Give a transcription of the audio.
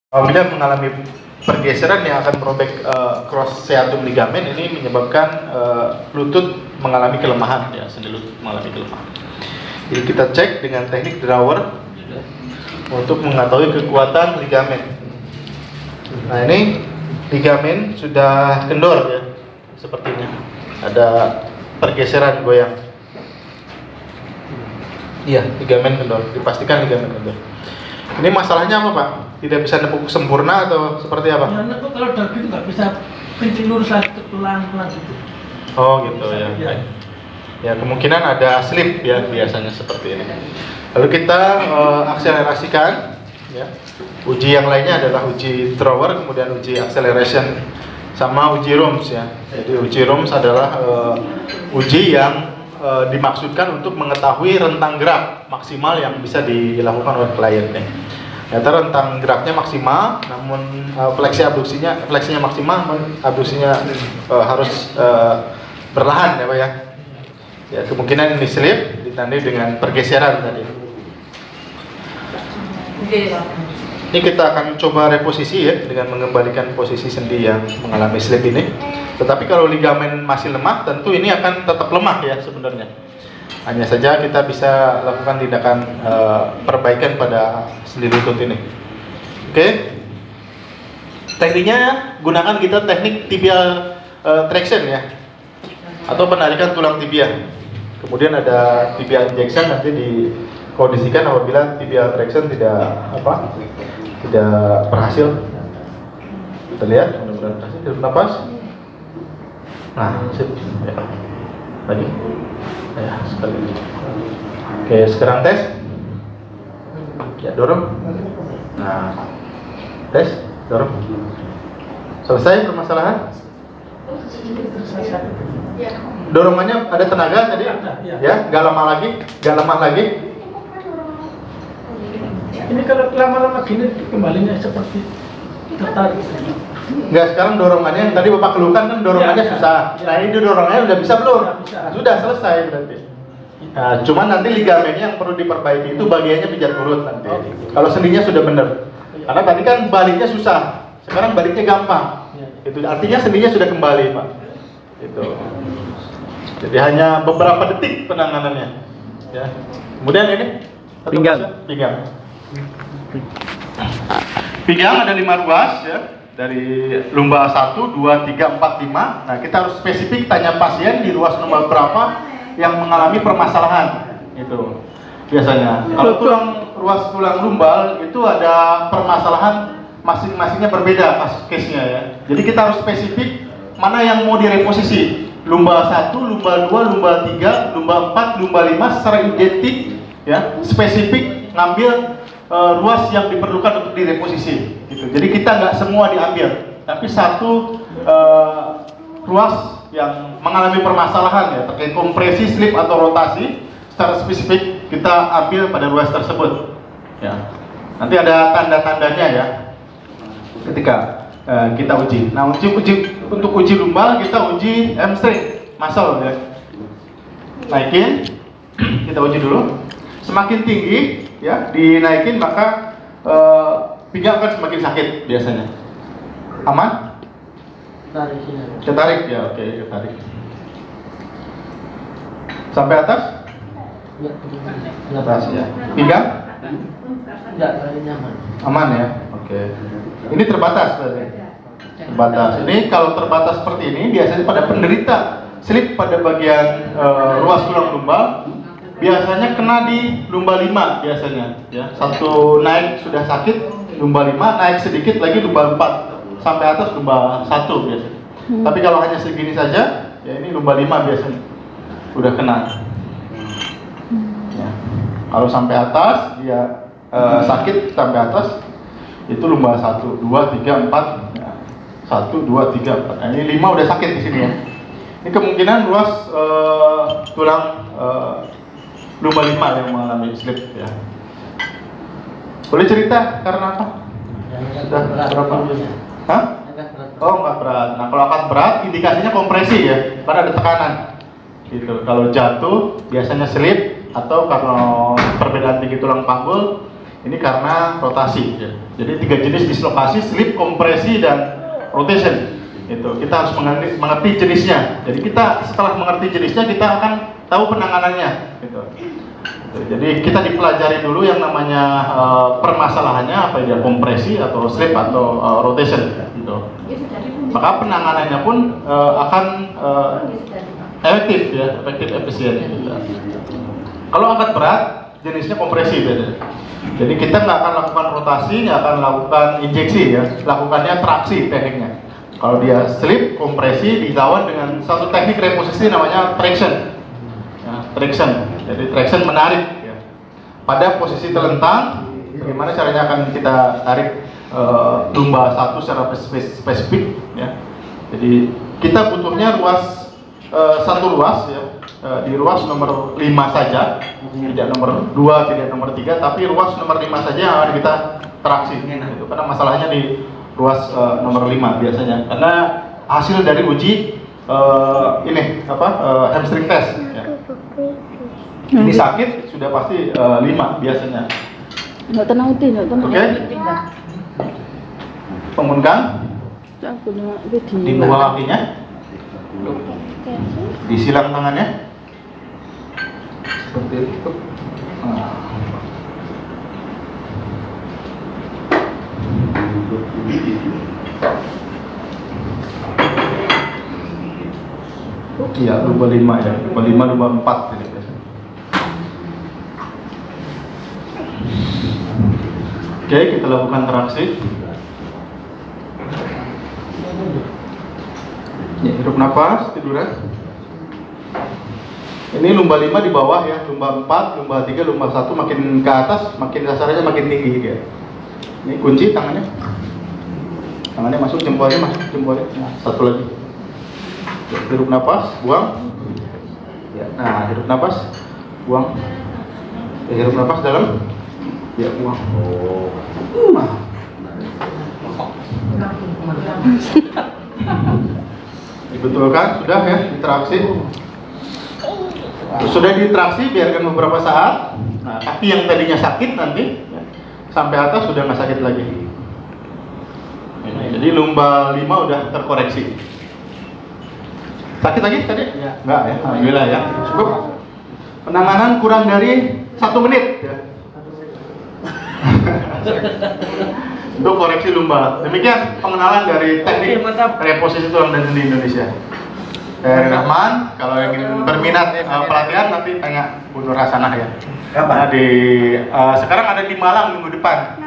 Apabila mengalami pergeseran yang akan merobek cross seatum ligamen, ini menyebabkan lutut mengalami kelemahan, ya, sendi lutut mengalami kelemahan. Jadi kita cek dengan teknik drawer untuk mengetahui kekuatan ligamen. Nah, ini ligamen sudah kendor, ya, seperti ini. Ada pergeseran goyang. Iya, ligamen kendor. Dipastikan ligamen kendor. Ini masalahnya apa, Pak? Tidak bisa nepuk sempurna atau seperti apa? Ya, nepuk kalau udah gitu nggak bisa kencing lurus lagi, pelan-pelan gitu. Oh gitu ya. Ya, kemungkinan ada slip ya, biasanya seperti ini. Lalu kita akselerasikan, ya. Uji yang lainnya adalah uji thrower, kemudian uji acceleration, sama uji ROMS ya. Jadi uji ROMS adalah uji yang dimaksudkan untuk mengetahui rentang gerak maksimal yang bisa dilakukan oleh kliennya. Ternyata rentang geraknya maksimal, namun fleksinya maksimal, namun abduksinya harus perlahan, ya Pak ya. Ya, kemungkinan ini slip ditandai dengan pergeseran tadi. Ini kita akan coba reposisi ya, dengan mengembalikan posisi sendi yang mengalami slip ini. Tetapi kalau ligamen masih lemah, tentu ini akan tetap lemah ya sebenarnya. Hanya saja kita bisa lakukan tindakan perbaikan pada sendi lutut ini. Oke. Tekniknya gunakan kita teknik tibial traction ya, atau penarikan tulang tibia. Kemudian ada tibial injection, nanti dikondisikan apabila tibial traction tidak berhasil. Kita lihat, mudah-mudahan berhasil. Hirup nafas. Nah, sip. Ya. Lagi. Ya, sekali. Oke, sekarang tes. Ya, dorong. Nah, tes, dorong. Selesai permasalahan? Dorongannya ada tenaga tadi? Ya, nggak lemah lagi, nggak lemah lagi. Ini kalau lama-lama gini kembalinya seperti tertarik. Enggak, sekarang dorongannya yang tadi Bapak keluhkan kan dorongannya susah. Nah, ini dorongannya udah bisa belum? Nah, sudah selesai berarti. Nah, cuman nanti ligamennya yang perlu diperbaiki itu bagiannya pijat urut nanti. Kalau sendinya sudah benar. Karena tadi kan baliknya susah. Sekarang baliknya gampang. Itu artinya sendinya sudah kembali, Pak. Itu. Jadi hanya beberapa detik penanganannya. Ya. Kemudian ini pinggang. Pinggang ada 5 ruas ya. Dari lumba 1, 2, 3, 4, 5. Nah, kita harus spesifik tanya pasien di ruas nomor berapa yang mengalami permasalahan. Itu biasanya. Kalau ruas tulang lumbal itu ada permasalahan masing-masingnya berbeda case-nya ya. Jadi kita harus spesifik mana yang mau direposisi. Lumba 1, lumba 2, lumba 3, lumba 4, lumba 5 secara identik ya, spesifik ngambil ruas yang diperlukan untuk direposisi gitu. Jadi kita nggak semua diambil, tapi satu ruas yang mengalami permasalahan ya, terkait kompresi, slip atau rotasi secara spesifik kita ambil pada ruas tersebut ya. Nanti ada tanda-tandanya ya ketika kita uji. Nah, untuk uji lumbal kita uji hamstring muscle ya. Naikin, kita uji dulu. Semakin tinggi ya dinaikin, maka pinggang akan semakin sakit biasanya. Aman? Tarik ya, oke, tarik. Sampai atas? Atas ya. Pinggang? Nyaman. Aman ya, oke. Ini terbatas berarti. Terbatas. Ini kalau terbatas seperti ini biasanya pada penderita slip pada bagian ruas tulang lumbal. Biasanya kena di lumba 5 biasanya ya. Satu naik sudah sakit lumba 5, naik sedikit lagi lumba 4 sampai atas lumba 1 biasanya. Tapi kalau hanya segini saja ya ini lumba 5 biasanya udah kena ya. Kalau sampai atas dia sakit sampai atas itu lumba 1, 2, 3, 4 ya. 1, 2, 3, 4. Nah, ini 5 udah sakit di sini ya. Ini kemungkinan ruas tulang lumba 5 yang mengalami slip ya. Boleh cerita karena apa? Sudah berapa? Hah? Oh, nggak berat. Nah, kalau angkat berat indikasinya kompresi ya, karena ada tekanan. Gitu. Kalau jatuh biasanya slip, atau kalau perbedaan tinggi tulang panggul Ini karena rotasi. Ya. Jadi 3 jenis dislokasi, slip, kompresi, dan rotation. Itu kita harus mengerti jenisnya. Jadi kita setelah mengerti jenisnya kita akan tahu penanganannya. Gitu. Jadi kita dipelajari dulu yang namanya permasalahannya apa ya, kompresi atau slip atau rotation. Gitu. Maka penanganannya pun akan efektif ya, efisien. Gitu. Kalau angkat berat jenisnya kompresi beda. Jadi kita nggak akan lakukan rotasi, nggak akan lakukan injeksi ya, lakukannya traksi tekniknya. Kalau dia slip, kompresi dilawan dengan satu teknik reposisi namanya traction. Ya, traction. Jadi traction menarik ya. Pada posisi terlentang, bagaimana caranya akan kita tarik lumba satu secara spesifik ya. Jadi kita butuhnya ruas satu ruas ya. Di ruas nomor 5 saja, tidak nomor 2, tidak nomor 3, tapi ruas nomor 5 saja yang akan kita traksi gitu. Karena masalahnya di ruas nomor 5 biasanya, karena hasil dari uji hamstring test ya. Ini sakit sudah pasti 5 biasanya. Oke? Pembungkang di bawah kakinya, disilang tangannya seperti itu. Iya, lumba 5 ya, lumba 5, lumba 4 gitu. Oke, kita lakukan traksi. Ya, hirup nafas, tiduran. Ini lumba 5 di bawah ya, lumba 4, lumba 3, lumba 1 makin ke atas, makin dasarnya makin tinggi ya. Ini kunci tangannya. Tangannya masuk, jempolnya masuk, jempolnya. Nah, satu lagi. Ya, hirup nafas, buang. Ya, nah, hirup nafas, buang. Ya, hirup nafas dalam. Ya, buang. Nah. Dibetulkan, sudah ya, ditraksi. Sudah ditraksi, biarkan beberapa saat. Nah, kaki yang tadinya sakit nanti ya, sampai atas sudah nggak sakit lagi. Jadi lumba 5 udah terkoreksi. Sakit lagi tadi? Ya. Enggak ya, alhamdulillah ya. Cukup. Penanganan kurang dari 1 menit ya. Untuk koreksi lumba. Demikian pengenalan dari teknik reposisi tulang dan sendi Indonesia. Dari Rahman, kalau yang ingin berminat pelatihan nanti tanya Bu Nur Hasanah ya. Karena sekarang ada di Malang minggu depan.